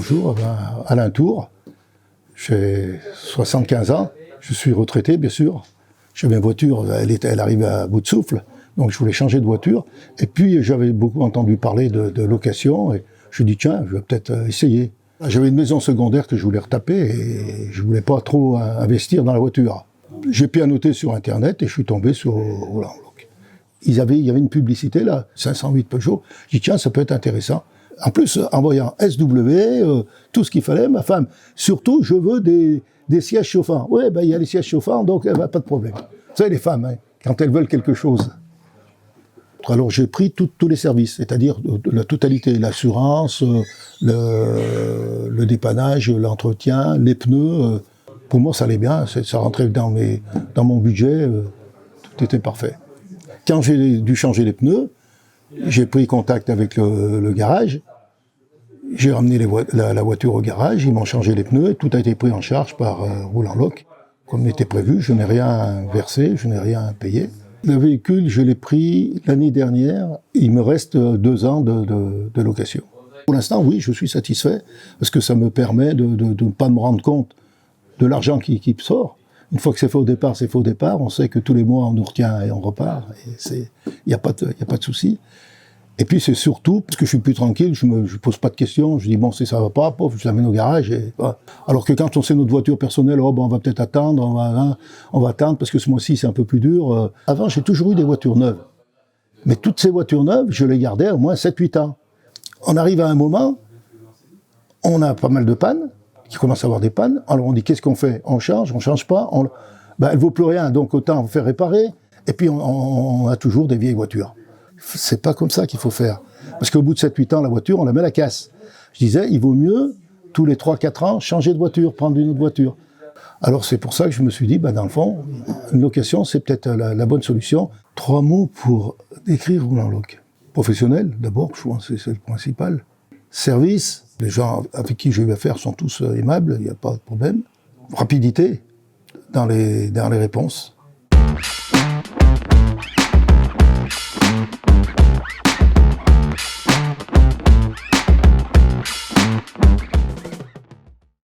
bonjour, Alain Tour, j'ai 75 ans, je suis retraité bien sûr. J'avais une voiture, elle arrivait à bout de souffle, donc je voulais changer de voiture. Et puis j'avais beaucoup entendu parler de location et je me dis tiens, je vais peut-être essayer. J'avais une maison secondaire que je voulais retaper et je voulais pas trop investir dans la voiture. J'ai pianoté sur internet et je suis tombé sur Roland Loc. Il y avait une publicité là, 508 Peugeot. Je dis tiens, ça peut être intéressant. En plus, en voyant SW, tout ce qu'il fallait, ma femme, surtout, je veux des sièges chauffants. Oui, il y a les sièges chauffants, donc pas de problème. Vous savez, les femmes, quand elles veulent quelque chose. Alors j'ai pris tous les services, c'est-à-dire la totalité, l'assurance, le dépannage, l'entretien, les pneus. Pour moi, ça allait bien, ça rentrait dans mon budget, tout était parfait. Quand j'ai dû changer les pneus, j'ai pris contact avec le garage, j'ai ramené la voiture au garage, ils m'ont changé les pneus, et tout a été pris en charge par Roland Loc. Comme était prévu, je n'ai rien versé, je n'ai rien payé. Le véhicule, je l'ai pris l'année dernière, il me reste 2 ans de location. Pour l'instant, oui, je suis satisfait, parce que ça me permet de ne pas me rendre compte de l'argent qui sort. Une fois que c'est fait au départ, c'est fait au départ. On sait que tous les mois, on nous retient et on repart. Il n'y a pas de souci. Et puis, c'est surtout parce que je suis plus tranquille, je ne pose pas de questions. Je dis, bon, si ça va pas, je l'amène au garage. Voilà. Alors que quand on sait notre voiture personnelle, on va peut-être attendre, on va attendre parce que ce mois-ci, c'est un peu plus dur. Avant, j'ai toujours eu des voitures neuves. Mais toutes ces voitures neuves, je les gardais au moins 7-8 ans. On arrive à un moment, on a pas mal de pannes, qui commencent à avoir des pannes. Alors on dit qu'est-ce qu'on fait? On change pas. Elle vaut plus rien, donc autant faire réparer. Et puis on a toujours des vieilles voitures. C'est pas comme ça qu'il faut faire. Parce qu'au bout de 7-8 ans, la voiture, on la met à la casse. Je disais, il vaut mieux, tous les 3-4 ans, changer de voiture, prendre une autre voiture. Alors c'est pour ça que je me suis dit, dans le fond, une location, c'est peut-être la bonne solution. 3 mots pour décrire Roland Loc. Professionnel, d'abord, je pense que c'est le principal. Service, les gens avec qui j'ai eu affaire sont tous aimables, il n'y a pas de problème. Rapidité dans les réponses.